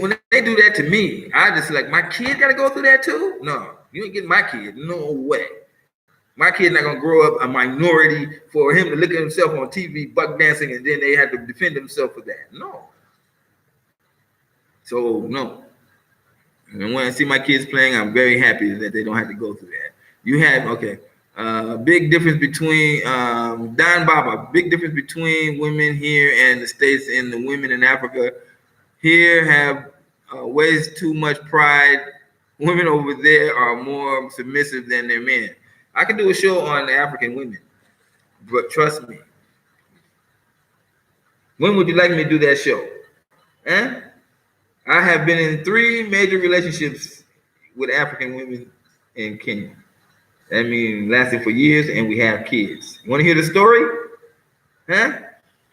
when they do that to me, I just like, my kid got to go through that too? No, you ain't getting my kid. No way. My kid's not going to grow up a minority for him to look at himself on TV, buck dancing, and then they have to defend themselves for that. No. So, no. And when I see my kids playing, I'm very happy that they don't have to go through that. You have, big difference between, Don Baba, big difference between women here and the States and the women in Africa. Here have ways too much pride. Women over there are more submissive than their men. I can do a show on African women, but trust me. When would you like me to do that show? Huh? I have been in 3 major relationships with African women in Kenya. That means lasting for years, and we have kids. You want to hear the story? Huh?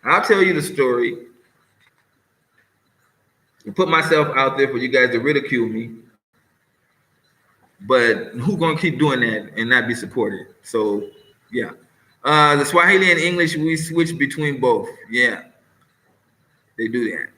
I'll tell you the story and put myself out there for you guys to ridicule me. But who's going to keep doing that and not be supported? So, yeah. The Swahili and English, we switch between both. Yeah, they do that.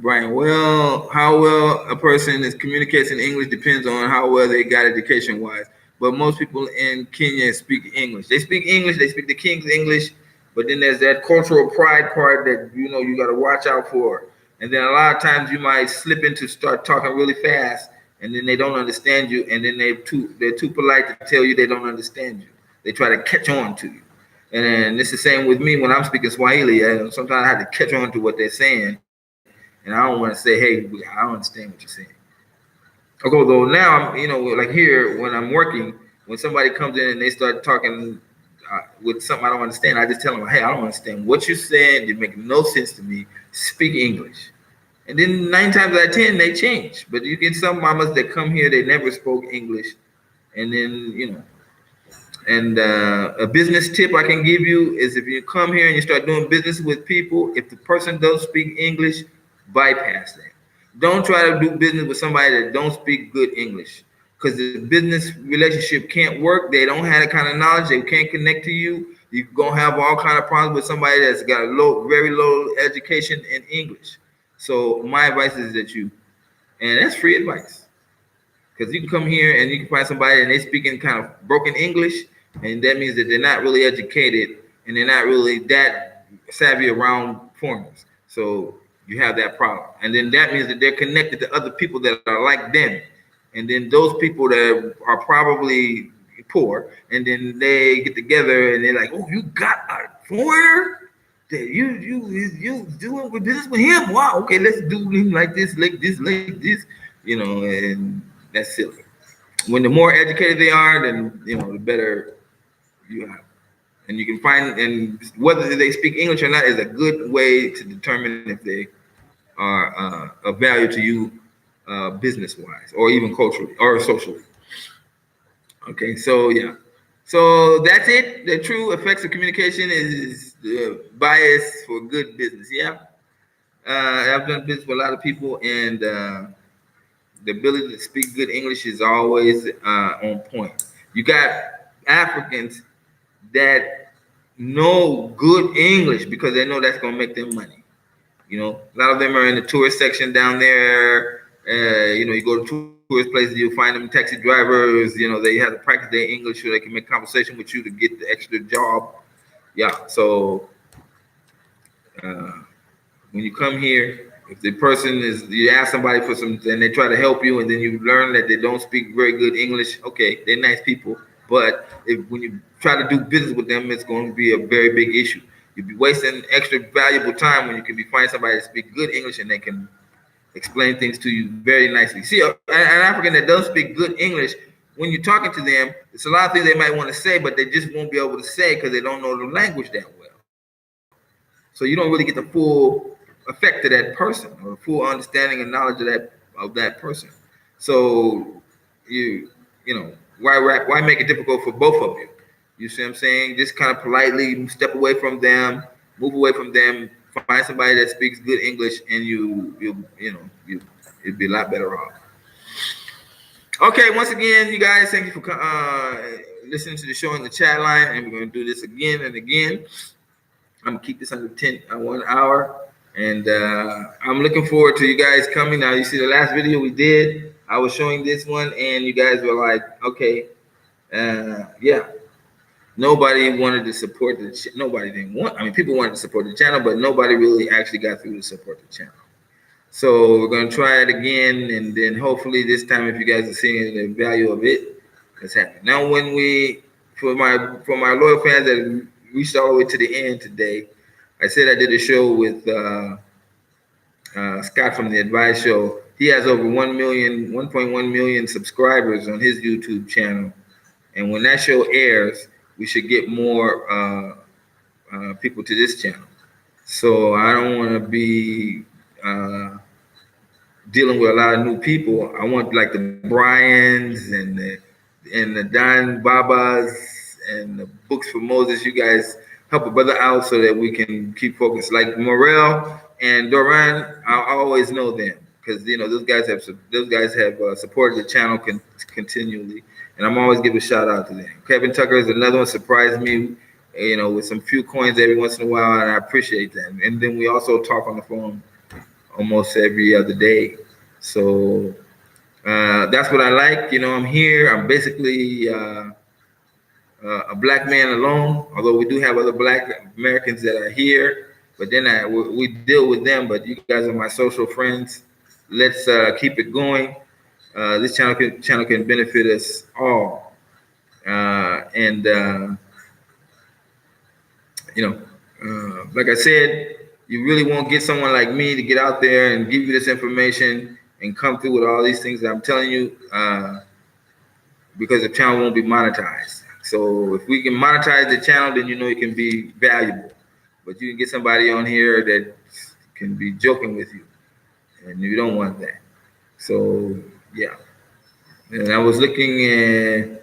Brian, well, how well a person communicates in English depends on how well they got education-wise. But most people in Kenya speak English. They speak English. They speak the King's English. But then there's that cultural pride part that you got to watch out for. And then a lot of times you might slip into start talking really fast, and then they don't understand you. And then they're too polite to tell you they don't understand you. They try to catch on to you. And it's the same with me when I'm speaking Swahili. Sometimes I have to catch on to what they're saying. And I don't want to say, hey, I don't understand what you're saying. Although now, like here, when I'm working, when somebody comes in and they start talking with something I don't understand, I just tell them, hey, I don't understand what you're saying. It makes no sense to me. Speak English. And then 9 times out of 10, they change. But you get some mamas that come here, they never spoke English. And then, And a business tip I can give you is if you come here and you start doing business with people, if the person doesn't speak English, bypass that. Don't try to do business with somebody that don't speak good English, because the business relationship can't work. They don't have the kind of knowledge. They can't connect to you. You're gonna have all kind of problems with somebody that's got a very low education in English. So my advice is that and that's free advice. Because you can come here and you can find somebody and they speak in kind of broken English, and that means that they're not really educated and they're not really that savvy around foreigners. So you have that problem. And then that means that they're connected to other people that are like them. And then those people that are probably poor, and then they get together and they're like, oh, you got a foreigner? That you doing business with him? Wow, okay, let's do him like this, and that's silly. When the more educated they are, then the better you have. And you can find, and whether they speak English or not is a good way to determine if they are of value to you, business-wise, or even culturally or socially. Okay, so yeah, so that's it. The true effects of communication is the bias for good business. Yeah, I've done business with a lot of people, and the ability to speak good English is always on point. You got Africans that know good English because they know that's going to make them money. A lot of them are in the tourist section down there. You go to tourist places, you'll find them taxi drivers. They have to practice their English so they can make conversation with you to get the extra job. Yeah, so when you come here, if the person you ask somebody for some, and they try to help you, and then you learn that they don't speak very good English, okay, they're nice people. But when you try to do business with them, it's going to be a very big issue. You'll be wasting extra valuable time when you can find somebody that speaks good English and they can explain things to you very nicely. See, an African that doesn't speak good English, when you're talking to them, it's a lot of things they might want to say, but they just won't be able to say because they don't know the language that well. So you don't really get the full effect of that person or full understanding and knowledge of that person. So why make it difficult for both of you? You see what I'm saying? Just kind of politely step away from them, move away from them, find somebody that speaks good English, and you'd be a lot better off. Okay, once again, you guys, thank you for listening to the show in the chat line, and we're going to do this again and again. I'm gonna keep this under 1 hour, and I'm looking forward to you guys coming. Now, you see the last video we did, I was showing this one, and you guys were like, okay, yeah. Nobody wanted to support nobody didn't want. I mean, people wanted to support the channel, but nobody really actually got through to support the channel. So we're gonna try it again, and then hopefully this time, if you guys are seeing the value of it, it's happening. Now, for my loyal fans that reached all the way to the end today, I said I did a show with Scott from the Advice Show. He has over 1.1 million subscribers on his YouTube channel, and when that show airs, we should get more people to this channel. So I don't want to be dealing with a lot of new people. I want like the Bryans and the Don Babas and the Books for Moses. You guys help a brother out so that we can keep focused. Like Morel and Doran, I always know them because those guys have supported the channel continually, and I'm always give a shout out to them. Kevin Tucker is another one, surprised me, with some few coins every once in a while, and I appreciate that. And then we also talk on the phone almost every other day. So that's what I like. I'm here. I'm basically a black man alone, although we do have other black Americans that are here, but then we deal with them. But you guys are my social friends. Let's keep it going. This channel can benefit us all. Like I said, you really won't get someone like me to get out there and give you this information and come through with all these things that I'm telling you, because the channel won't be monetized. So if we can monetize the channel, then it can be valuable. But you can get somebody on here that can be joking with you, and you don't want that. So yeah. And I was looking at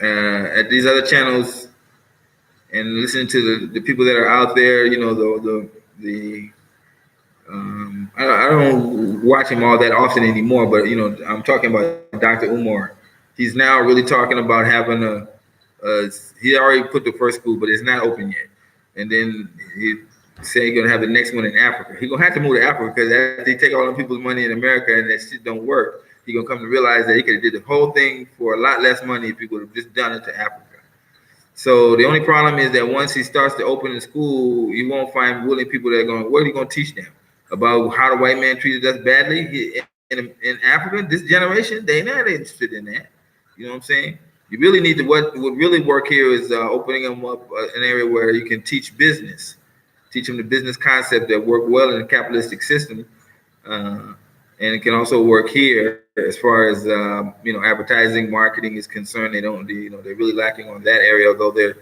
at these other channels and listening to the people that are out there. You know, the I don't watch him all that often anymore, but you know, I'm talking about Dr. Umar. He's now really talking about having he already put the first school, but it's not open yet. And then he said he's gonna have the next one in Africa. He's gonna have to move to Africa because after he take all the people's money in America and that shit don't work, he's gonna come to realize that he could have did the whole thing for a lot less money if he would have just done it to Africa. So the only problem is that once he starts to open the school, you won't find willing people that are going, what are you going to teach them? About how the white man treated us badly in Africa, this generation, they're not interested in that. You know what I'm saying? You really need to, what would really work here is opening them up an area where you can teach business, teach them the business concept that work well in the capitalistic system. And it can also work here as far as you know, advertising, marketing is concerned. They don't, you know, they're really lacking on that area. Although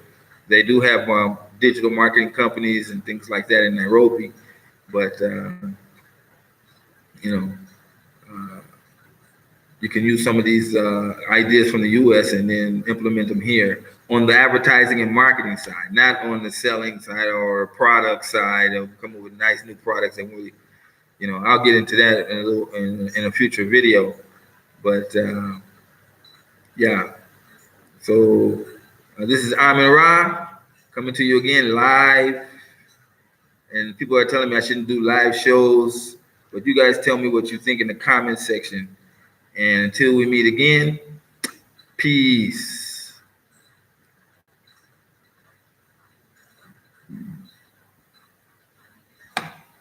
they do have digital marketing companies and things like that in Nairobi, but you know, uh, you can use some of these ideas from the U.S. and then implement them here on the advertising and marketing side, not on the selling side or product side. Of come up with nice new products and really, you know, I'll get into that in a little in a future video. But yeah, so this is Amin Ra coming to you again live. And people are telling me I shouldn't do live shows, but you guys tell me what you think in the comment section. And until we meet again, peace.